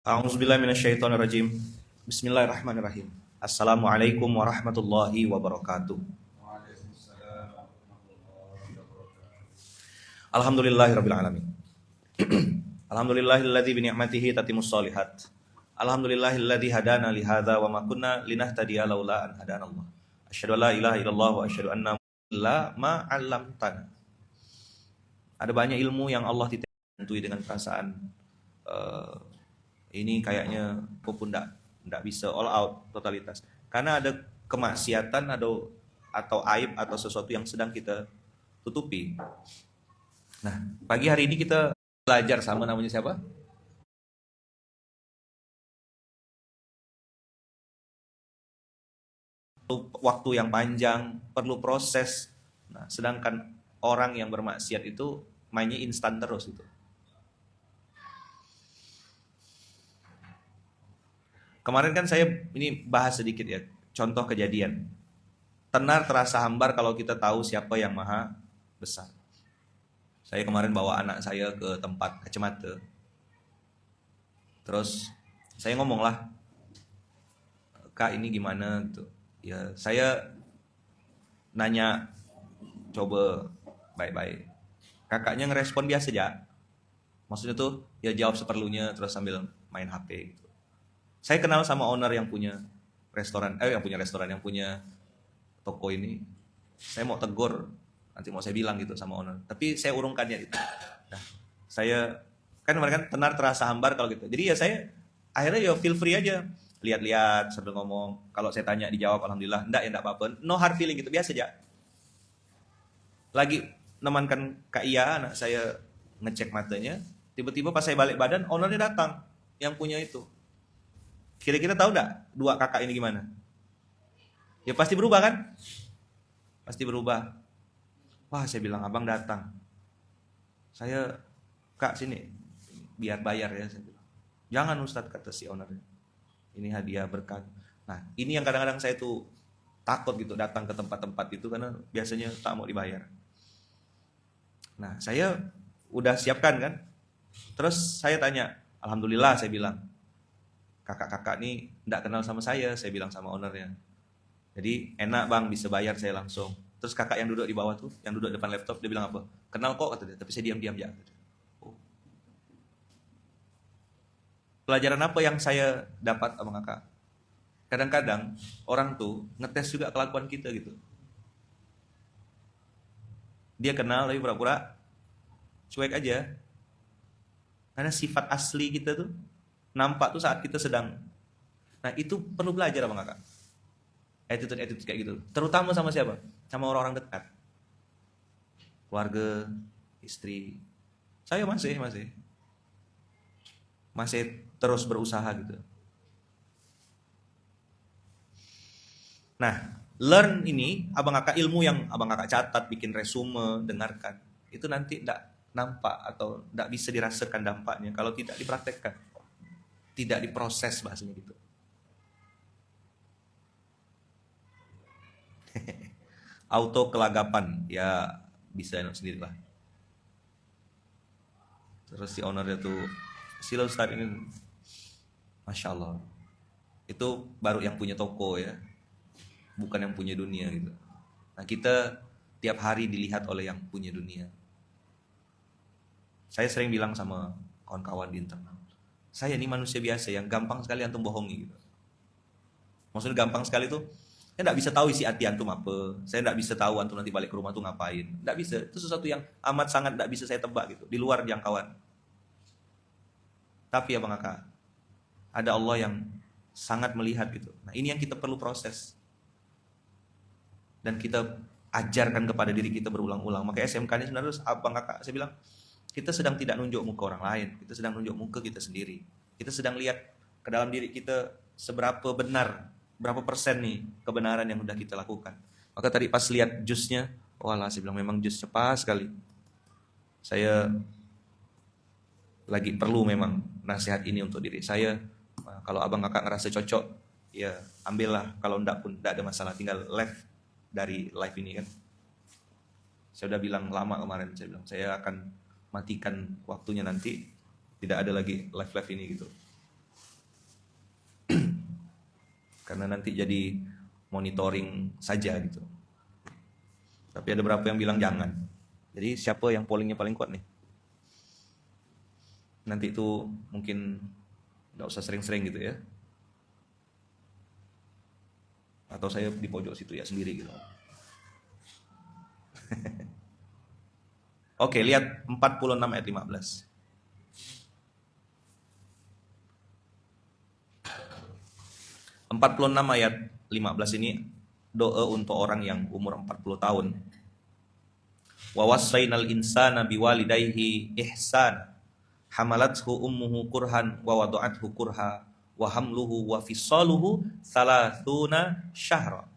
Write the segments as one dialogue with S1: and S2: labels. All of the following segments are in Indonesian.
S1: A'udzubillahi minasyaitonirrajim. Bismillahirrahmanirrahim. Assalamualaikum warahmatullahi wabarakatuh. Alhamdulillahirabbil alamin. Alhamdulillahilladzi bi ni'matihi tatimmus shalihat. Alhamdulillahilladzi hadana li hadza wa ma kunna linahtadiya laula an hadanallah. Asyhadu an la ilaha illallah wa asyhadu anna la ma 'allamtana. Ada banyak ilmu yang Allah titipkan dengan perasaan ini kayaknya pun enggak bisa all out totalitas. Karena ada kemaksiatan atau aib atau sesuatu yang sedang kita tutupi. Nah, pagi hari ini kita belajar sama namanya siapa? Waktu yang panjang, perlu proses. Nah, sedangkan orang yang bermaksiat itu mainnya instan terus itu. Kemarin kan saya ini bahas sedikit ya, contoh kejadian. Tenar terasa hambar kalau kita tahu siapa yang maha besar. Saya kemarin bawa anak saya ke tempat kacamata. Terus saya ngomong lah, Kak ini gimana gitu. Ya saya nanya, coba baik-baik. Kakaknya ngerespon biasa aja. Maksudnya tuh ya jawab seperlunya terus sambil main HP gitu. Saya kenal sama owner yang punya yang punya toko ini. Saya mau tegur, nanti mau saya bilang gitu sama owner. Tapi saya urungkannya itu. Nah, saya kan kemarin kan tenar terasa hambar kalau gitu. Jadi ya saya akhirnya ya feel free aja. Lihat-lihat sambil ngomong. Kalau saya tanya dijawab alhamdulillah. Enggak ya enggak apa-apa. No hard feeling gitu, biasa aja. Lagi nemankan Kak Iya, anak saya ngecek matanya. Tiba-tiba pas saya balik badan, ownernya datang yang punya itu. Kira-kira tahu nggak dua kakak ini gimana? Ya pasti berubah kan? Pasti berubah. Wah, saya bilang abang datang. Saya, Kak sini, biar bayar ya. Saya bilang. Jangan Ustadz, kata si ownernya. Ini hadiah berkat. Nah, ini yang kadang-kadang saya tuh takut gitu datang ke tempat-tempat itu karena biasanya tak mau dibayar. Nah, saya udah siapkan kan. Terus saya tanya, alhamdulillah saya bilang. Kakak-kakak nih enggak kenal sama saya bilang sama ownernya. Jadi enak bang, bisa bayar saya langsung. Terus kakak yang duduk di bawah tuh, yang duduk depan laptop, dia bilang apa? Kenal kok kata dia, tapi saya diam-diam aja. Oh. Pelajaran apa yang saya dapat sama kakak? Kadang-kadang orang tuh ngetes juga kelakuan kita gitu. Dia kenal tapi pura-pura cuek aja. Karena sifat asli kita tuh nampak tuh saat kita sedang. Nah itu perlu belajar apa kakak? Attitude kayak gitu. Terutama sama siapa? Sama orang-orang dekat. Keluarga, istri. Saya masih terus berusaha gitu. Nah, learn ini abang kakak ilmu yang abang kakak catat, bikin resume, dengarkan. Itu nanti tidak nampak atau tidak bisa dirasakan dampaknya kalau tidak dipraktekkan. Tidak diproses bahasanya gitu. Auto kelagapan ya bisa sendiri lah. Terus si ownernya tuh sila Ustadz ini Masya Allah. Itu baru yang punya toko ya, bukan yang punya dunia gitu. Nah kita tiap hari dilihat oleh yang punya dunia. Saya sering bilang sama kawan-kawan di internal, saya ini manusia biasa yang gampang sekali antum bohongi gitu. Maksudnya gampang sekali tuh, saya nggak bisa tahu isi hati antum apa. Saya nggak bisa tahu antum nanti balik ke rumah tuh ngapain. Nggak bisa. Itu sesuatu yang amat sangat nggak bisa saya tebak gitu, di luar jangkauan. Tapi ya bang kakak, ada Allah yang sangat melihat gitu. Nah ini yang kita perlu proses dan kita ajarkan kepada diri kita berulang-ulang. Makanya SMK ini sebenarnya abang kakak saya bilang, kita sedang tidak nunjuk muka orang lain, kita sedang nunjuk muka kita sendiri. Kita sedang lihat ke dalam diri kita seberapa benar, berapa persen nih kebenaran yang sudah kita lakukan. Maka tadi pas lihat jusnya, walah saya bilang memang jusnya pas sekali. Saya lagi perlu memang nasihat ini untuk diri saya. Kalau abang kakak ngerasa cocok, ya ambillah. Kalau enggak pun enggak ada masalah, tinggal left dari live ini kan. Saya udah bilang lama kemarin, saya bilang saya akan matikan waktunya nanti, tidak ada lagi live ini gitu. karena nanti jadi monitoring saja gitu. Tapi ada beberapa yang bilang jangan. Jadi siapa yang pollingnya paling kuat nih? Nanti itu mungkin nggak usah sering-sering gitu ya. Atau saya di pojok situ ya sendiri gitu. Oke, lihat 46 ayat 15. ayat 15 ini doa untuk orang yang umur 40 tahun. Wa wassaynal insana biwalidayhi ihsan. Hamalathu ummuhu kurhan wa wada'athu kurha wa hamluhu wa fisaluhu thalathuna syahra.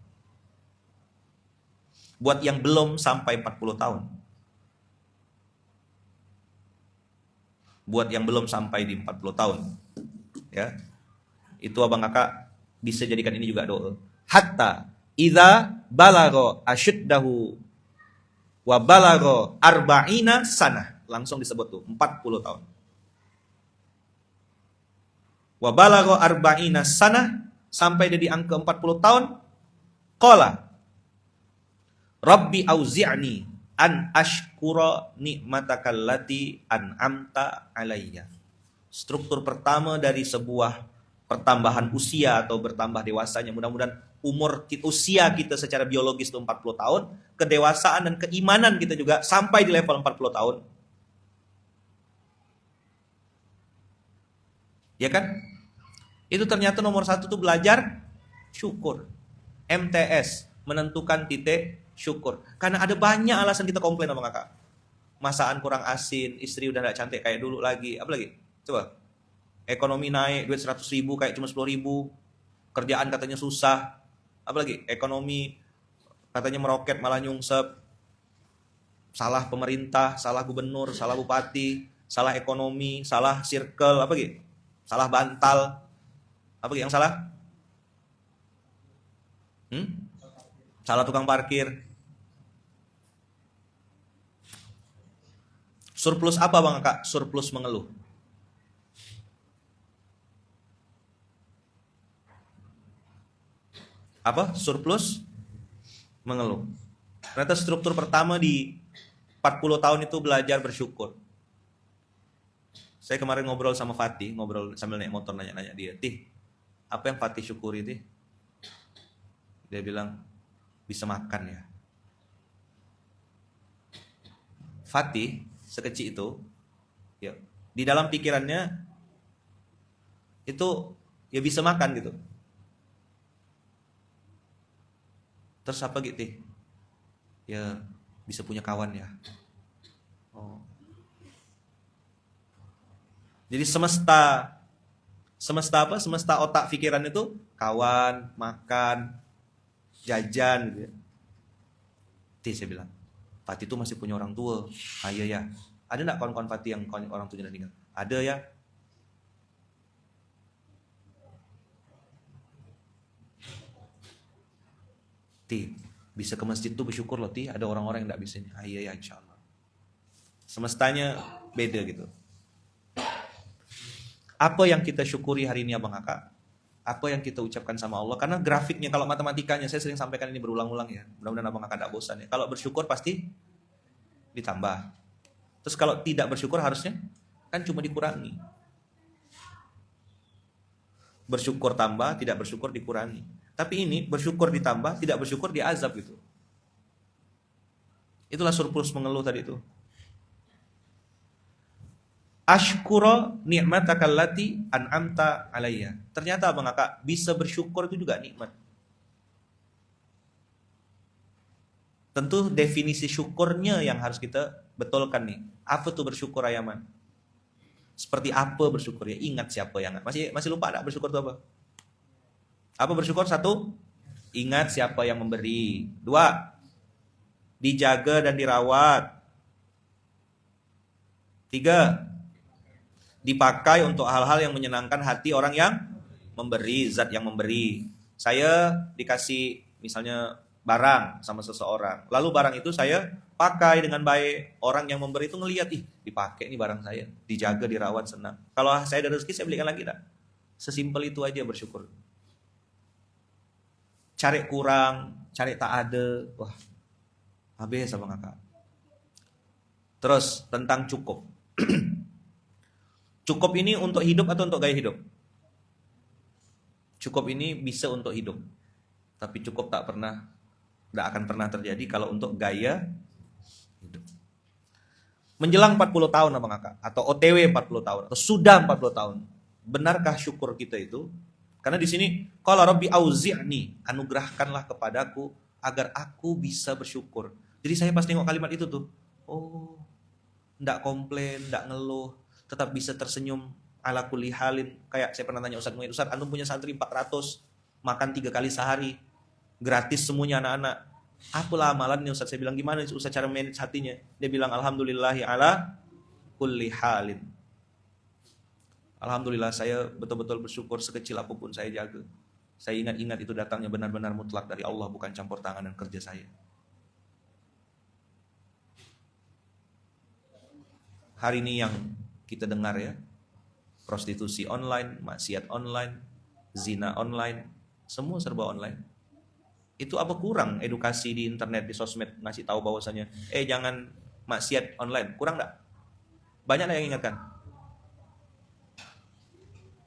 S1: Buat yang belum sampai 40 tahun. Buat yang belum sampai di 40 tahun. Ya. Itu abang kakak bisa jadikan ini juga doa. Hatta idza balagha asyuddahu wa balagha arba'ina sanah. Langsung disebut tuh 40 tahun. Wa balagha arba'ina sanah, sampai dia di angka 40 tahun. Qala Rabbi auzi'ni an ashkura ni'matakallati an'amta alayya. Struktur pertama dari sebuah pertambahan usia atau bertambah dewasanya, mudah-mudahan usia kita secara biologis itu 40 tahun, kedewasaan dan keimanan kita juga sampai di level 40 tahun. Ya kan? Itu ternyata nomor 1 tuh belajar syukur. MTS, menentukan titik syukur. Karena ada banyak alasan kita komplain sama kakak. Masakan kurang asin, istri udah gak cantik kayak dulu lagi. Apa lagi? Coba. Ekonomi naik, duit 100 ribu kayak cuma 10 ribu. Kerjaan katanya susah. Apa lagi? Ekonomi katanya meroket malah nyungsep. Salah pemerintah, salah gubernur, salah bupati, salah ekonomi, salah circle, apa lagi? Salah bantal. Apa lagi yang salah? Salah tukang parkir. Surplus apa bang kak? Surplus mengeluh. Apa? Surplus mengeluh. Ternyata struktur pertama di 40 tahun itu belajar bersyukur. Saya kemarin ngobrol sama Fatih, ngobrol sambil naik motor, nanya-nanya dia, Tih, apa yang Fatih syukuri, Tih? Dia bilang, bisa makan ya. Fatih sekecil itu, ya, di dalam pikirannya itu ya bisa makan gitu. Terus apa gitu? Ya bisa punya kawan ya. Oh. Jadi semesta apa? Semesta otak pikiran itu kawan, makan, jajan gitu ya. Saya bilang, Fatih itu masih punya orang tua. Ah iya ya. Ada enggak kawan-kawan Fatih yang orang tuanya udah meninggal? Ada ya. Bisa ke masjid tuh bersyukur loh, ada orang-orang yang enggak bisa. Ah iya ya, insyaallah. Semestanya beda gitu. Apa yang kita syukuri hari ini abang kakak? Apa yang kita ucapkan sama Allah? Karena grafiknya, kalau matematikanya, saya sering sampaikan ini berulang-ulang ya. Mudah-mudahan abang kakak tidak bosan ya. Kalau bersyukur pasti ditambah. Terus kalau tidak bersyukur harusnya kan cuma dikurangi. Bersyukur tambah, tidak bersyukur dikurangi. Tapi ini bersyukur ditambah, tidak bersyukur diazab gitu. Itulah surplus mengeluh tadi itu. Ashkura ni'matakallati an'amta alayya. Ternyata abang kakak bisa bersyukur itu juga nikmat. Tentu definisi syukurnya yang harus kita betulkan nih. Apa tuh bersyukur Ayaman? Seperti apa bersyukur ya? Ingat siapa yang masih lupa enggak bersyukur itu apa? Apa bersyukur? 1, ingat siapa yang memberi. 2, dijaga dan dirawat. 3, dipakai untuk hal-hal yang menyenangkan hati orang yang memberi, zat yang memberi. Saya dikasih misalnya barang sama seseorang, lalu barang itu saya pakai dengan baik. Orang yang memberi itu ngelihat, dipakai nih barang saya, dijaga, dirawat, senang. Kalau saya ada rezeki saya belikan lagi tak? Sesimpel itu aja bersyukur. cari kurang, cari tak ada, wah habis sama kakak. Terus tentang cukup. Cukup ini untuk hidup atau untuk gaya hidup? Cukup ini bisa untuk hidup, tapi cukup tidak akan pernah terjadi kalau untuk gaya hidup. Menjelang 40 tahun apa kakak? Atau OTW 40 tahun? Atau sudah 40 tahun? Benarkah syukur kita itu? Karena di sini, qala rabbi auzi'ni, anugerahkanlah kepadaku agar aku bisa bersyukur. Jadi saya pas tengok kalimat itu tuh, oh, enggak komplain, enggak ngeluh, tetap bisa tersenyum ala kulli halin. Kayak saya pernah tanya Ustaz Muhammad, Ustaz, antum punya santri 400, makan 3 kali sehari, gratis semuanya anak-anak. Apalah amalannya Ustaz? Saya bilang, gimana Ustaz cara manage hatinya? Dia bilang, alhamdulillahi ala kulli halin. Alhamdulillah saya betul-betul bersyukur, sekecil apapun saya jaga. Saya ingat-ingat itu datangnya benar-benar mutlak dari Allah, bukan campur tangan dan kerja saya. Hari ini yang kita dengar ya, prostitusi online, maksiat online, zina online, semua serba online. Itu apa kurang edukasi di internet, di sosmed ngasih tahu bahwasanya jangan maksiat online, kurang enggak? Banyak yang ingatkan.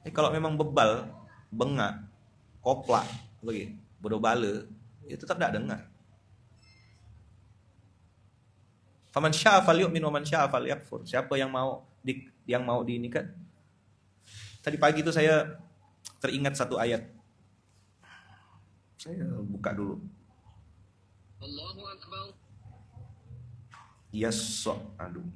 S1: Kalau memang bebal, bengak, koplak, bodoh bala, itu tetap tidak dengar. Faman syaa falyu'min wa man syaa falyakfur. Siapa yang mau diinikan? Tadi pagi itu saya teringat satu ayat. Saya buka dulu. Allahu Akbar. Yes, aduh.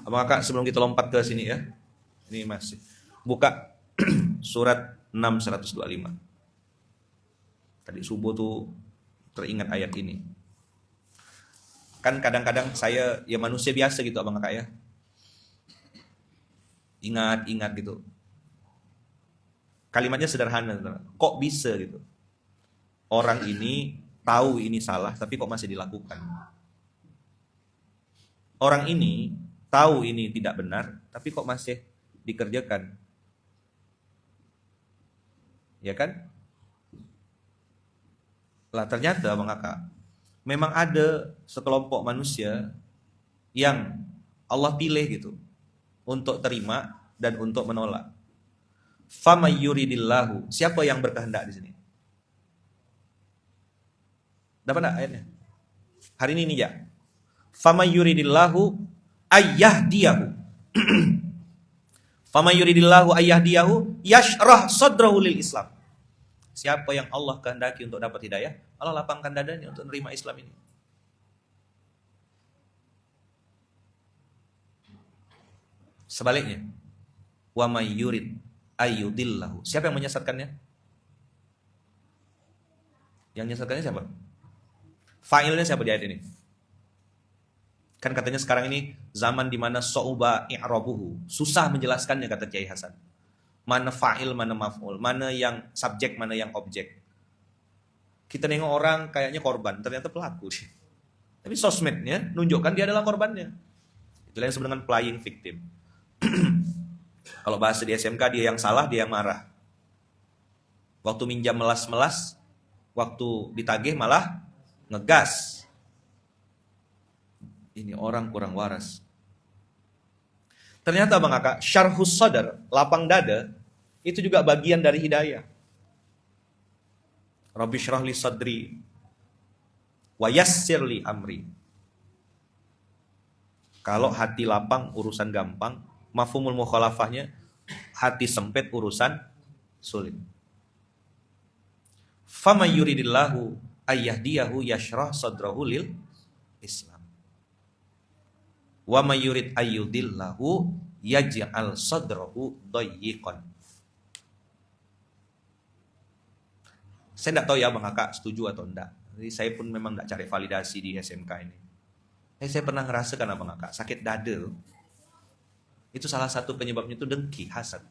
S1: Maka sebelum kita lompat ke sini ya, ini masih buka surat 6:125. Tadi subuh tuh teringat ayat ini. Kan kadang-kadang saya ya manusia biasa gitu abang kakak ya, ingat gitu. Kalimatnya sederhana, kok bisa gitu? Orang ini tahu ini salah, tapi kok masih dilakukan? Orang ini tahu ini tidak benar, tapi kok masih dikerjakan? Ya kan? Lah ternyata Bang Kakak, memang ada sekelompok manusia yang Allah pilih gitu untuk terima dan untuk menolak. Fama yuridillahu, siapa yang berkehendak di sini? Dapat enggak ayatnya? Hari ini nih ya. Fama yuridillahu ayyahdiyahu. Fama yuridillahu ayyahdiyahu yashrah sadrahu lil Islam. Siapa yang Allah kehendaki untuk dapat hidayah, Allah lapangkan dadanya untuk menerima Islam ini. Sebaliknya, wa may yurid ayyudillahu. Siapa yang menyesatkannya? Yang menyesatkannya siapa? Fa'ilnya siapa di ayat ini? Kan katanya sekarang ini zaman di mana so'uba i'rabuhu, susah menjelaskannya kata Kiai Hasan. Mana fa'il, mana maf'ul, mana yang subjek, mana yang objek. Kita nengok orang kayaknya korban, ternyata pelaku. Tapi sosmednya nunjukkan dia adalah korbannya. Itu yang disebut dengan playing victim. Kalau bahasa di SMK, dia yang salah, dia yang marah. Waktu minjam melas-melas, waktu ditagih malah ngegas. Ini orang kurang waras. Ternyata Bang Kakak, syarhus sadar, lapang dada, itu juga bagian dari hidayah. Rabbi syrah li sadri wa yassir li amri. Kalau hati lapang, urusan gampang. Mafhumul mukhalafahnya, hati sempit, urusan sulit. Faman yuridillahu ayyahdiyahu yashrah sadrahu lil Islam. Wa may yurid ayyudillahu yaj'al sadrahu dayyiqan. Saya enggak tahu ya Bang Kakak setuju atau enggak. Jadi saya pun memang enggak cari validasi di SMK ini. Saya pernah ngerasakan Bang Kakak, sakit dada. Itu salah satu penyebabnya itu dengki, hasad.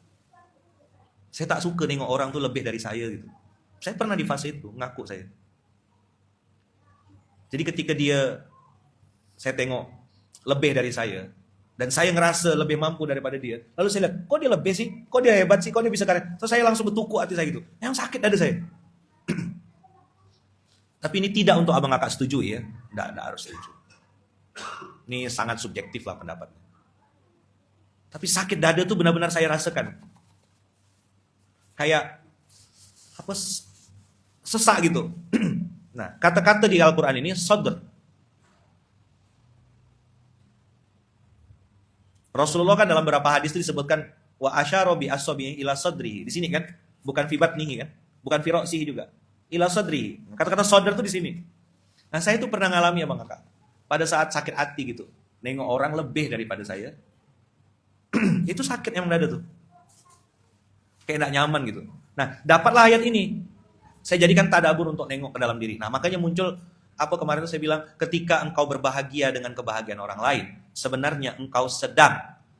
S1: Saya tak suka nengok orang tuh lebih dari saya gitu. Saya pernah di fase itu, ngaku saya. Jadi ketika saya tengok lebih dari saya, dan saya ngerasa lebih mampu daripada dia, lalu saya lihat, kok dia lebih sih, kok dia hebat sih, kok dia bisa karya, terus saya langsung bertukuk hati saya gitu, yang sakit dada saya. Tapi ini tidak untuk abang kakak setuju ya, tidak harus setuju. Ini sangat subjektif lah pendapatnya. Tapi sakit dada tuh benar-benar saya rasakan. Kayak apa, sesak gitu. Nah, kata-kata di Al-Quran ini sadr. Rasulullah kan dalam beberapa hadis itu disebutkan wa asyara bi asabihi ila sadri. Di sini kan, bukan fi batnihi kan, bukan fi ra'sihi juga. Ila sadri. Kata-kata sadr itu di sini. Nah, saya itu pernah ngalami ya Bang Kakak. Pada saat sakit hati gitu, nengok orang lebih daripada saya. Itu sakit emang dada tuh. Kayak enggak nyaman gitu. Nah, dapatlah ayat ini. Saya jadikan tadabbur untuk nengok ke dalam diri. Nah, makanya muncul apa kemarin itu saya bilang, ketika engkau berbahagia dengan kebahagiaan orang lain, sebenarnya engkau sedang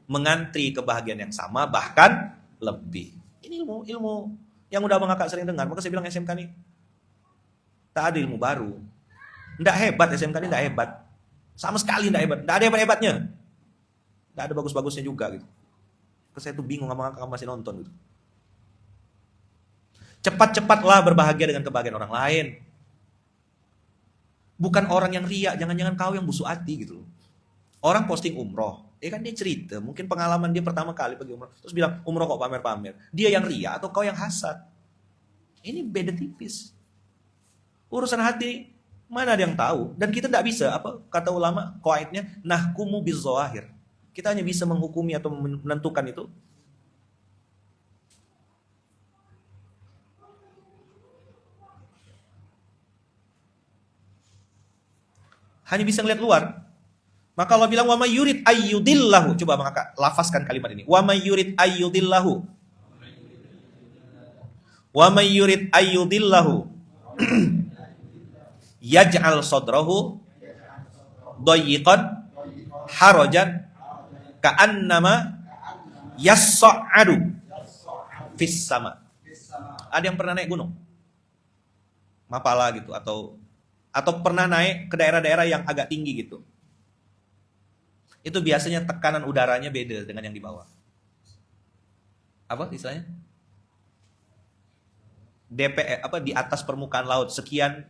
S1: mengantri kebahagiaan yang sama, bahkan lebih. Ini ilmu yang udah Abang Kakak sering dengar. Maka saya bilang SMK nih, tak ada ilmu baru. Nggak hebat SMK ini, nggak hebat. Sama sekali nggak hebat. Nggak ada hebat-hebatnya. Nggak ada bagus-bagusnya juga gitu. Terus saya tuh bingung Abang Kakak masih nonton gitu. Cepat-cepatlah berbahagia dengan kebahagiaan orang lain. Bukan orang yang riak, jangan-jangan kau yang busuk hati gitu loh. Orang posting umroh, kan dia cerita, mungkin pengalaman dia pertama kali pergi umroh, terus bilang umroh kok pamer-pamer. Dia yang riak atau kau yang hasad? Ini beda tipis. Urusan hati mana ada yang tahu? Dan kita tidak bisa, apa kata ulama, qaidnya nahkumu bizzawahir. Kita hanya bisa menghukumi atau menentukan itu hanya bisa ngeliat luar. Maka Allah bilang wa may yurid ayyudillahu. Coba Bang Kakak lafazkan kalimat ini. Wa may yurid ayyudillahu. Wa may yurid ayyudillahu. Yaj'al sadrahu dayyiqan harajan ka'annama yassa'adu fis sama. Ada yang pernah naik gunung? Mapala gitu atau pernah naik ke daerah-daerah yang agak tinggi gitu. Itu biasanya tekanan udaranya beda dengan yang di bawah. Apa istilahnya? DPL apa di atas permukaan laut sekian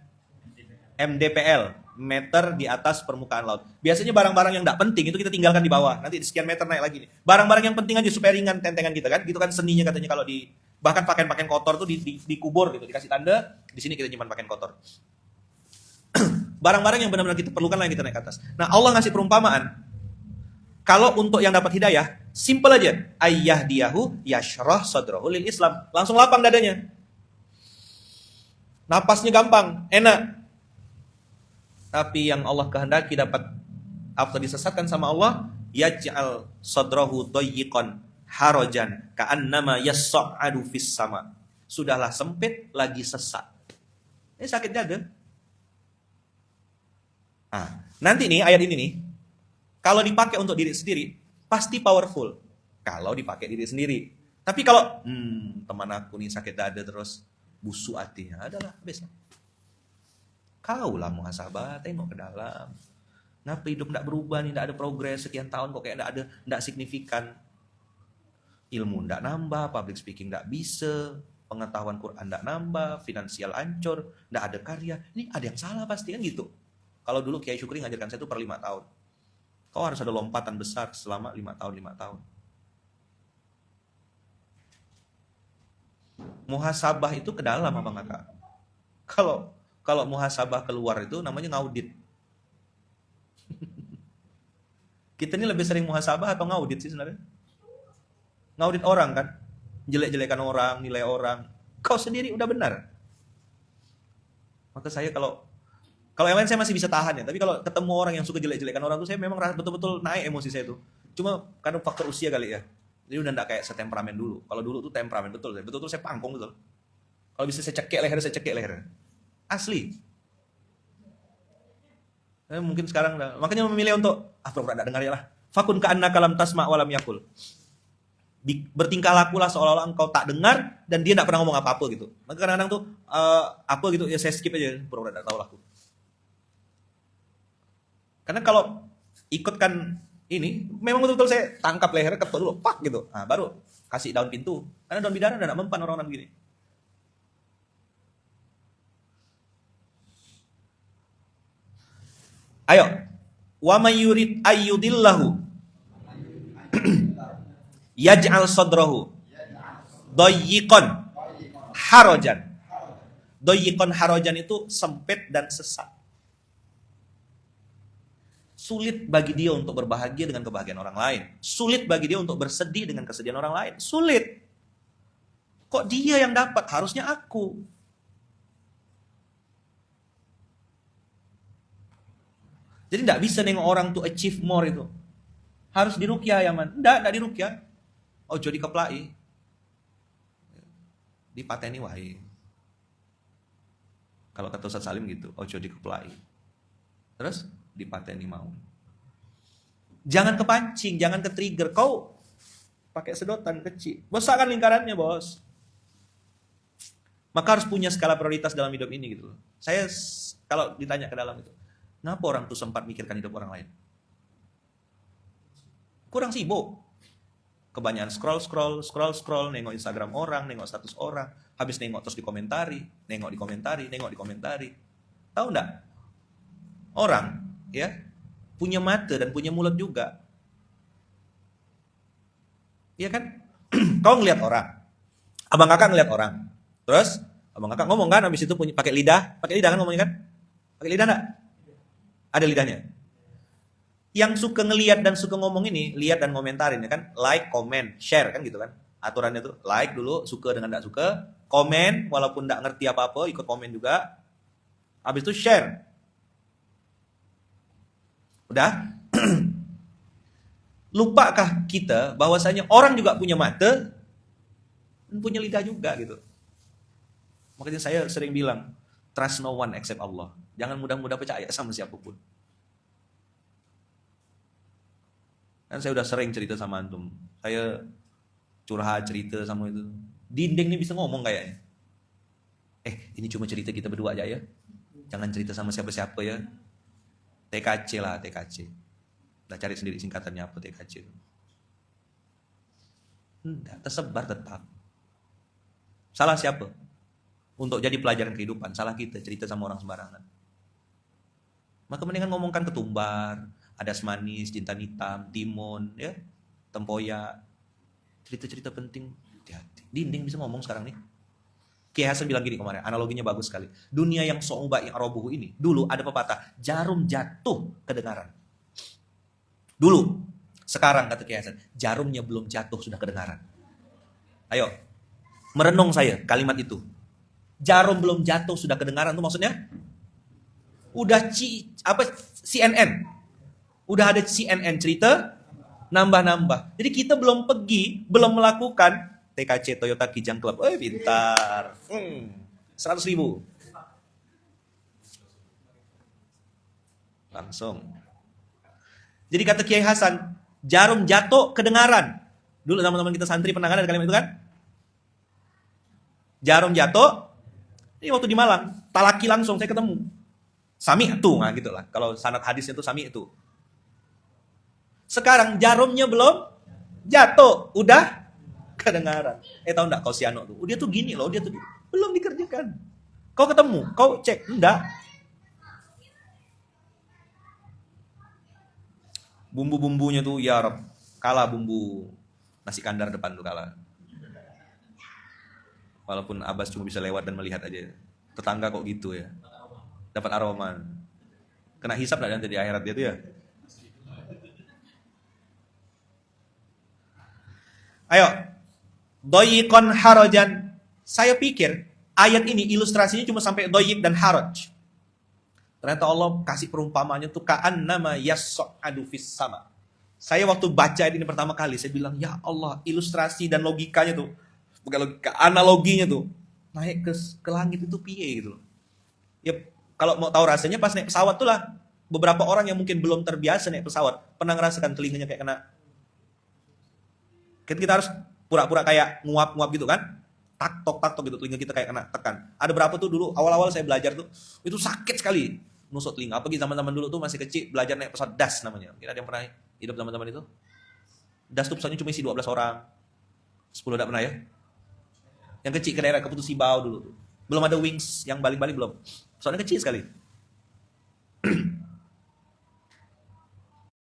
S1: MDPL, meter di atas permukaan laut. Biasanya barang-barang yang tidak penting itu kita tinggalkan di bawah. Nanti sekian meter naik lagi nih. Barang-barang yang penting aja supaya ringan tentengan kita kan. Gitu kan seninya katanya kalau di bahkan pakaian-pakaian kotor tuh dikubur gitu, dikasih tanda, di sini kita nyimpan pakaian kotor. Barang-barang yang benar-benar kita perlukan lah yang kita naik ke atas. Nah, Allah ngasih perumpamaan. Kalau untuk yang dapat hidayah, simple aja. Ayyahdiyahu yashrah sadrahu lil Islam. Langsung lapang dadanya. Napasnya gampang, enak. Tapi yang Allah kehendaki dapat atau disesatkan sama Allah, yaj'al sadrahu dayyiqan harajan ka'annama yassa'adu fis sama. Sudahlah sempit lagi sesat. Ini sakit dada. Nah, nanti nih ayat ini nih, kalau dipakai untuk diri sendiri, pasti powerful. Kalau dipakai diri sendiri. Tapi kalau, teman aku nih sakit dada terus, busuk hatinya, adalah habis. Kaulah muhasabah, tengok ke dalam. Kenapa hidup tidak berubah nih, tidak ada progres, sekian tahun kok kayak tidak signifikan. Ilmu tidak nambah, public speaking tidak bisa, pengetahuan Quran tidak nambah, finansial hancur, tidak ada karya. Ini ada yang salah pasti kan gitu. Kalau dulu Kiai Syukri ngajarkan saya itu per 5 tahun. Kau harus ada lompatan besar selama 5 tahun. Muhasabah itu ke dalam apa Kakak? Kalau muhasabah keluar itu namanya ngaudit. Kita ini lebih sering muhasabah atau ngaudit sih sebenarnya? Ngaudit orang kan? Jelek-jelekan orang, nilai orang. Kau sendiri udah benar. Maka saya kalau yang lain saya masih bisa tahan ya, tapi kalau ketemu orang yang suka jelek-jelekan orang tuh saya memang betul-betul naik emosi saya tuh. Cuma karena faktor usia kali ya. Jadi udah enggak kayak setemperamen dulu. Kalau dulu tuh temperamen betul saya pangkong betul. Kalau bisa saya cekek leher. Asli. Mungkin sekarang makanya memilih untuk pura-pura enggak dengar ya lah. Fakun ka'annaka lam tasma' wa lam yakul. Bertingkah lakulah seolah-olah engkau tak dengar dan dia enggak pernah ngomong apa-apa gitu. Maka kadang-kadang tuh apa gitu ya saya skip aja, pura-pura enggak tahu lah aku. Karena kalau ikutkan Ini memang betul-betul saya tangkap lehernya, ketuk dulu, pak gitu. Nah, baru kasih daun pintu. Karena daun bidara udah gak mempan orang-orang begini. Ayo. Wa may yurid ayyudillahu yaj'al sadrahu dayyiqan harajan. Dayyiqan harajan itu sempit dan sesak. Sulit bagi dia untuk berbahagia dengan kebahagiaan orang lain. Sulit bagi dia untuk bersedih dengan kesedihan orang lain. Sulit. Kok dia yang dapat? Harusnya aku. Jadi tidak bisa nengok orang to achieve more itu. Harus dirukyah ya man. Tidak dirukyah. Ojo dikeplai. Dipateni wae. Kalau kata Ustaz Salim gitu, ojo dikeplai. Terus dipateni mau. Jangan kepancing, jangan ke-trigger. Kau pakai sedotan kecil. Besarkan lingkarannya, bos. Maka harus punya skala prioritas dalam hidup ini gitu. Saya kalau ditanya ke dalam itu, kenapa orang tuh sempat mikirkan hidup orang lain? Kurang sibuk. Kebanyakan scroll, nengok Instagram orang, nengok status orang, habis nengok terus dikomentari, nengok dikomentari. Tahu enggak? Orang ya punya mata dan punya mulut juga. Iya kan? Kau ngelihat orang. Abang kakak ngelihat orang. Terus abang kakak ngomong kan, habis itu punya pakai lidah kan ngomongnya kan? Pakai lidah enggak? Ada lidahnya. Yang suka ngelihat dan suka ngomong ini, lihat dan komentarin ya kan? Like, comment, share kan gitu kan? Aturannya tuh like dulu, suka dengan enggak suka, komen walaupun enggak ngerti apa-apa, ikut komen juga. Habis itu share. Udah? Lupakah kita bahwasanya orang juga punya mata dan punya lidah juga gitu. Makanya saya sering bilang, trust no one except Allah. Jangan mudah-mudah percaya sama siapapun. Kan saya udah sering cerita sama antum. Saya curhat cerita sama itu. Dinding ini bisa ngomong kayaknya. Ini cuma cerita kita berdua aja ya. Jangan cerita sama siapa-siapa ya. TKC lah, TKC. Udah cari sendiri singkatannya apa TKC. Enggak, tersebar tetap. Salah siapa? Untuk jadi pelajaran kehidupan. Salah kita cerita sama orang sembarangan. Maka mendingan ngomongkan ketumbar, adas manis, jintan hitam, timun, ya, tempoyak. Cerita-cerita penting. Hati-hati. Dinding bisa ngomong sekarang nih. Kiai Hasan bilang gini kemarin, analoginya bagus sekali. Dunia yang so'uba yang robuh ini, dulu ada pepatah, jarum jatuh kedengaran. Dulu, sekarang kata Kiai Hasan, jarumnya belum jatuh sudah kedengaran. Ayo, merenung saya kalimat itu. Jarum belum jatuh sudah kedengaran itu maksudnya? Udah CNN. Udah ada CNN cerita, nambah-nambah. Jadi kita belum pergi, belum melakukan TKC Toyota Kijang Club. Pintar. 100.000. Langsung. Jadi kata Kiai Hasan, jarum jatuh kedengaran. Dulu teman-teman kita santri pernah ada kalimat itu kan? Jarum jatuh. Ini waktu di Malang, talaki langsung saya ketemu. Sami itu, nah gitulah. Kalau sanad hadisnya itu sami itu. Sekarang jarumnya belum jatuh, udah kedengaran. Tahu enggak kau Siano tuh? Dia tuh gini loh, dia tuh belum dikerjakan. Kau ketemu, kau cek, enggak. Bumbu-bumbunya tuh ya Rob, kalah bumbu nasi kandar depan tuh kalah. Walaupun Abbas cuma bisa lewat dan melihat aja. Tetangga kok gitu ya. Dapat aroma. Kena hisap enggak nanti di akhirat dia tuh ya? Ayo. Doyikon harajan. Saya pikir ayat ini ilustrasinya cuma sampai doyik dan haraj. Ternyata Allah kasih perumpamaannya tuh ka'annama yas'adu fis sama. Saya waktu baca ini pertama kali saya bilang ya Allah, ilustrasi dan logikanya tuh, bukan logika, analoginya tuh naik ke langit itu piye gitu loh. Ya kalau mau tahu rasanya pas naik pesawat tuh lah. Beberapa orang yang mungkin belum terbiasa naik pesawat pernah ngerasakan telinganya kayak kena. Kita harus pura-pura kayak nguap-nguap gitu kan. Tak tok gitu, telinga kita kayak kena tekan. Ada berapa tuh dulu awal-awal saya belajar tuh, itu sakit sekali nusuk telinga. Apalagi zaman-zaman dulu tuh masih kecil belajar naik pesawat das namanya. Mungkin ada yang pernah hidup teman-teman itu? Das tuh pesawatnya cuma isi 12 orang. 10 enggak pernah ya? Yang kecil ke daerah ke Putus Sibau dulu. Belum ada wings yang balik-balik belum. Pesawatnya kecil sekali.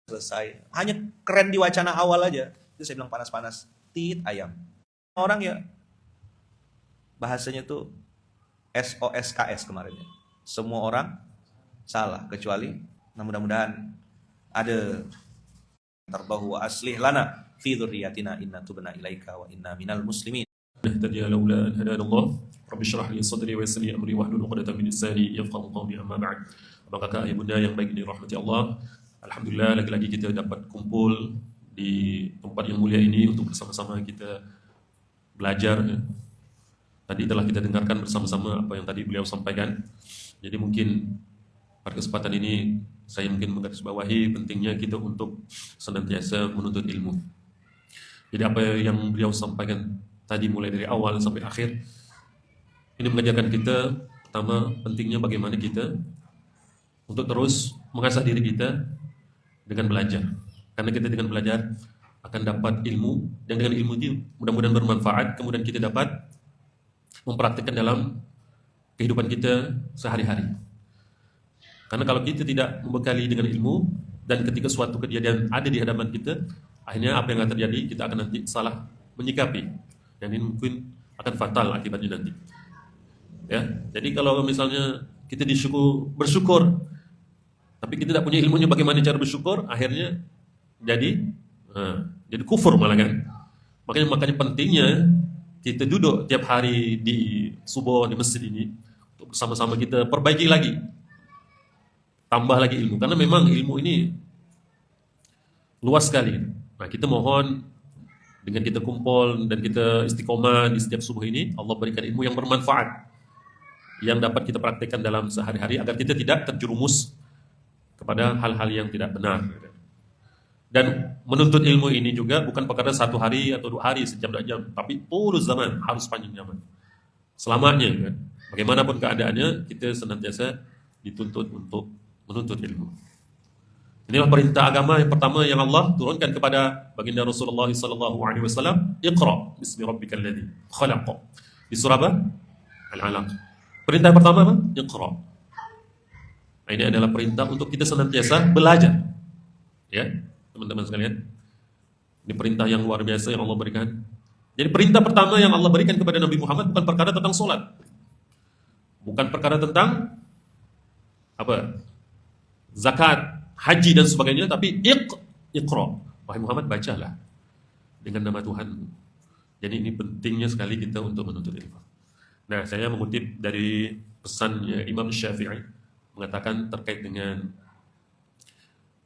S1: Selesai. Hanya keren di wacana awal aja. Itu saya bilang panas-panas. Tit ayam. Orang ya bahasanya tuh SOSKS kemarin ya. Semua orang salah kecuali mudah-mudahan ada tarbahu wa aslih lana fi dzurriyyatina inna tubna ilaika wa inna minal muslimin.
S2: نهتدي لولا أن هدانا الله رب اشرح لي صدري ويسر لي أمري واحلل عقدة من لساني يفقهوا قولي أما بعد. Maka ayah bunda yang baik dirahmati Allah, alhamdulillah lagi-lagi kita dapat kumpul di tempat yang mulia ini untuk bersama-sama kita belajar. Tadi telah kita dengarkan bersama-sama apa yang tadi beliau sampaikan. Jadi mungkin pada kesempatan ini saya mungkin menggarisbawahi pentingnya kita untuk senantiasa menuntut ilmu. Jadi apa yang beliau sampaikan tadi mulai dari awal sampai akhir ini mengajarkan kita pertama pentingnya bagaimana kita untuk terus mengasah diri kita dengan belajar. Karena kita dengan belajar akan dapat ilmu dan dengan ilmu itu mudah-mudahan bermanfaat kemudian kita dapat mempraktikkan dalam kehidupan kita sehari-hari. Karena kalau kita tidak membekali dengan ilmu dan ketika suatu kejadian ada di hadapan kita, akhirnya apa yang akan terjadi kita akan nanti salah menyikapi. Dan ini mungkin akan fatal akibatnya nanti. Ya, jadi kalau misalnya kita bersyukur, tapi kita tidak punya ilmunya bagaimana cara bersyukur, akhirnya jadi kufur malah kan. Makanya pentingnya kita duduk tiap hari di subuh di masjid ini untuk bersama-sama kita perbaiki lagi, tambah lagi ilmu. Karena memang ilmu ini luas sekali. Nah, kita mohon dengan kita kumpul dan kita istiqomah di setiap subuh ini, Allah berikan ilmu yang bermanfaat yang dapat kita praktikkan dalam sehari-hari agar kita tidak terjerumus kepada hal-hal yang tidak benar. Dan menuntut ilmu ini juga bukan perkara 1 hari atau 2 hari, sejam 2 jam, tapi tulus zaman, harus panjang zaman. Selamanya kan. Bagaimanapun keadaannya, kita senantiasa dituntut untuk menuntut ilmu. Inilah perintah agama yang pertama yang Allah turunkan kepada baginda Rasulullah SAW. Iqra bismi rabbikal ladzi khalaq. Di surah apa? Al-Alaq. Perintah pertama apa? Iqra. Nah, ini adalah perintah untuk kita senantiasa belajar. Ya, teman-teman sekalian. Ini perintah yang luar biasa yang Allah berikan. Jadi perintah pertama yang Allah berikan kepada Nabi Muhammad bukan perkara tentang sholat. Bukan perkara tentang apa? Zakat, haji dan sebagainya, tapi iqra. Wahai Muhammad, bacalah dengan nama Tuhan. Jadi ini pentingnya sekali kita untuk menuntut ilmu. Nah, saya mengutip dari pesannya Imam Syafi'i mengatakan terkait dengan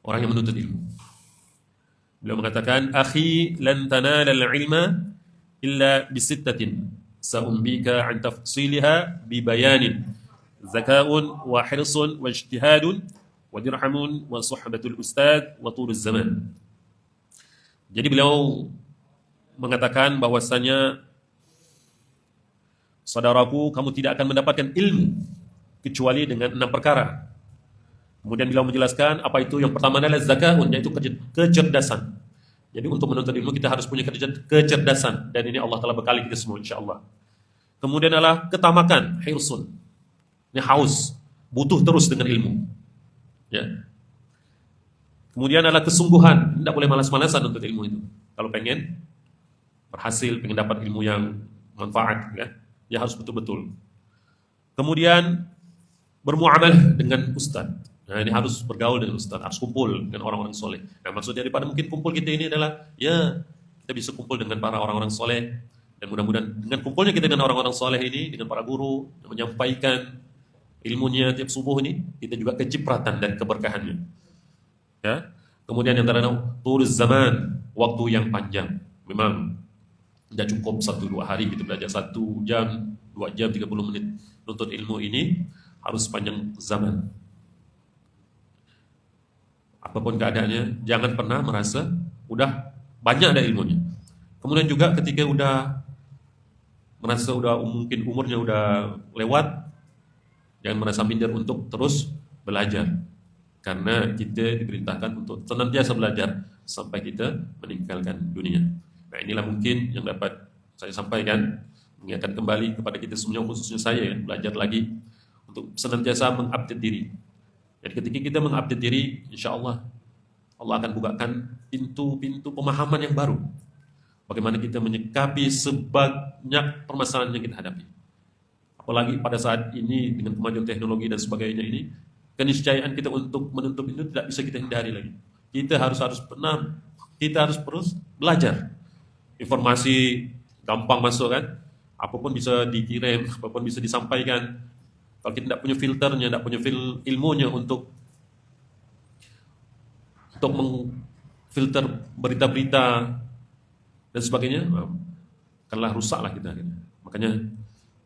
S2: orang yang menuntut ilmu. Beliau mengatakan, "Akhi, lan tanala al-ilma illa bisittatin. Sa'umbika 'an tafsiliha bi bayanin. Zaka'un wa hirsun wa ijtihadun wa dirhamun wa suhbatul ustad wa tuluz zaman." Jadi beliau mengatakan bahwasanya saudaraku, kamu tidak akan mendapatkan ilmu kecuali dengan 6 perkara. Kemudian beliau menjelaskan apa itu. Yang pertama adalah zakahun, yaitu kecerdasan. Jadi untuk menuntut ilmu kita harus punya kecerdasan, dan ini Allah telah bekali kita semua insyaallah. Kemudian adalah ketamakan, hirsun. Ini haus, butuh terus dengan ilmu. Ya. Kemudian adalah kesungguhan, tidak boleh malas-malasan untuk ilmu itu. Kalau pengen berhasil, pengen dapat ilmu yang manfaat, ya harus betul-betul. Kemudian bermuamalah dengan ustaz. Nah, ini harus bergaul dengan ustaz, harus kumpul dengan orang-orang soleh. Nah, maksudnya daripada mungkin kumpul kita ini adalah ya kita bisa kumpul dengan para orang-orang soleh, dan mudah-mudahan dengan kumpulnya kita dengan orang-orang soleh ini, dengan para guru yang menyampaikan ilmunya tiap subuh ini, kita juga kecipratan dan keberkahannya. Ya. Kemudian yang terakhir, tulus zaman, waktu yang panjang. Memang tidak cukup 1-2 hari kita belajar 1 jam, 2 jam, 30 menit. Nuntut ilmu ini harus panjang zaman. Apapun keadaannya, jangan pernah merasa udah banyak ada ilmunya. Kemudian juga ketika udah merasa udah mungkin umurnya udah lewat, jangan merasa minder untuk terus belajar. Karena kita diperintahkan untuk senantiasa belajar sampai kita meninggalkan dunia. Nah, inilah mungkin yang dapat saya sampaikan, mengingatkan kembali kepada kita semua, khususnya saya, belajar lagi untuk senantiasa mengupdate diri. Jadi ketika kita mengupdate diri, insya Allah akan bukakan pintu-pintu pemahaman yang baru. Bagaimana kita menyikapi sebanyak permasalahan yang kita hadapi. Apalagi pada saat ini dengan kemajuan teknologi dan sebagainya ini, keniscayaan kita untuk menuntut itu tidak bisa kita hindari lagi. Kita harus benar, kita harus terus belajar. Informasi gampang masuk kan, apapun bisa dikirim, apapun bisa disampaikan. Kalau kita tidak punya filternya, tidak punya ilmunya untuk mengfilter berita-berita dan sebagainya, akanlah rusaklah kita. Makanya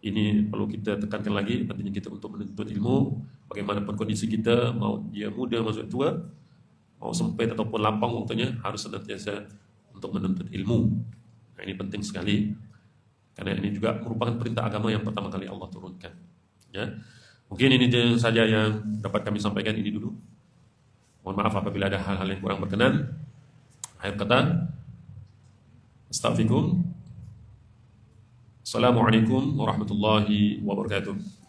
S2: ini perlu kita tekankan lagi, pentingnya kita untuk menuntut ilmu, bagaimanapun kondisi kita, mau dia muda, masuk tua, mau sempit ataupun lapang waktunya, harus senantiasa untuk menuntut ilmu. Nah, ini penting sekali, karena ini juga merupakan perintah agama yang pertama kali Allah turunkan. Ya, mungkin ini saja yang dapat kami sampaikan ini dulu. Mohon maaf apabila ada hal-hal yang kurang berkenan. Akhir kata, astaghfirullahaladzim. Assalamualaikum warahmatullahi wabarakatuh.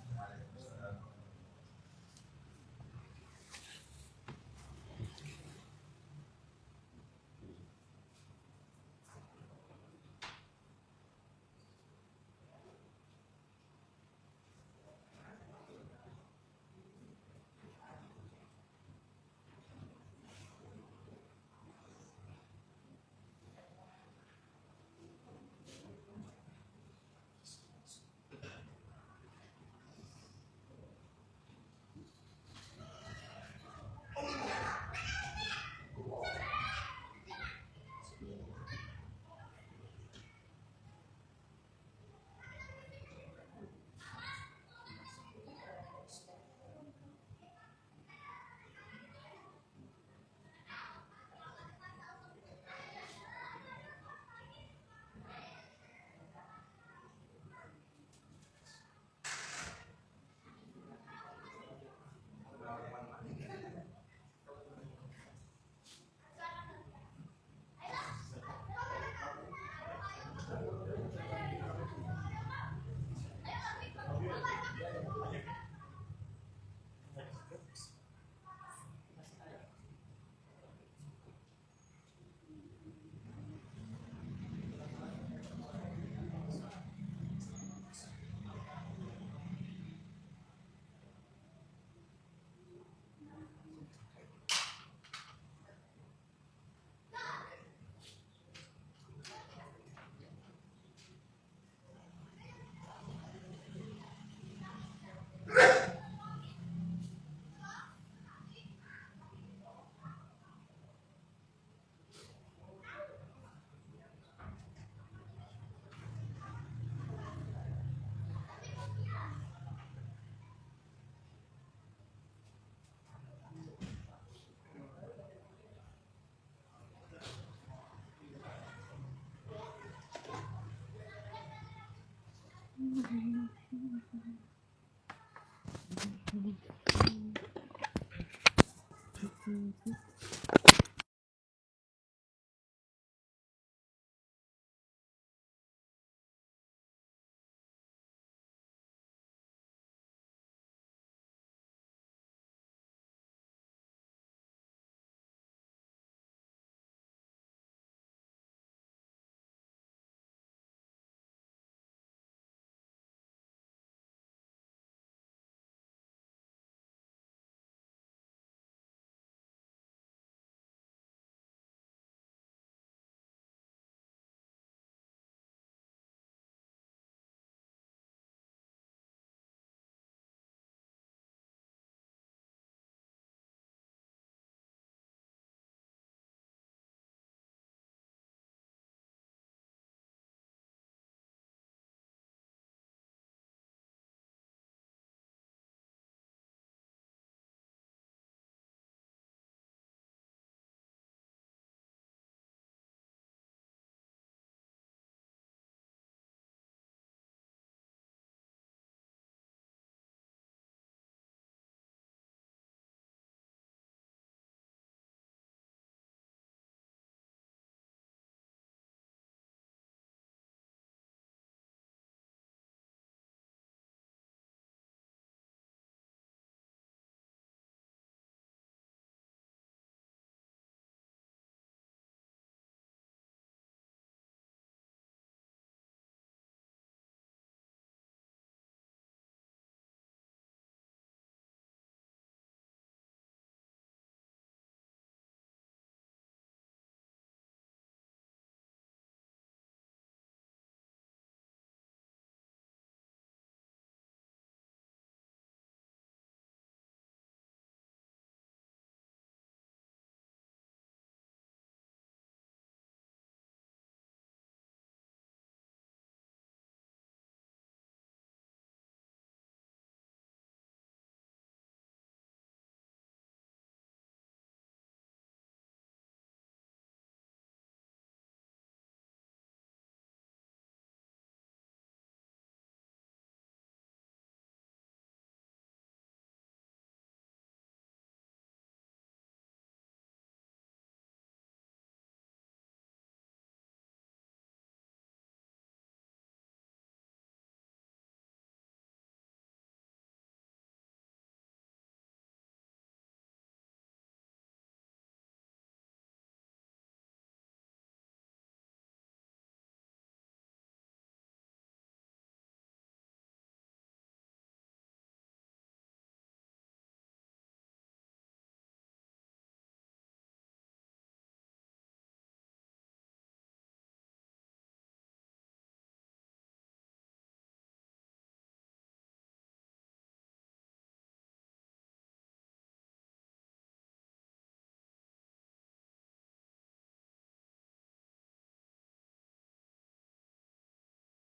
S3: Mm-hmm.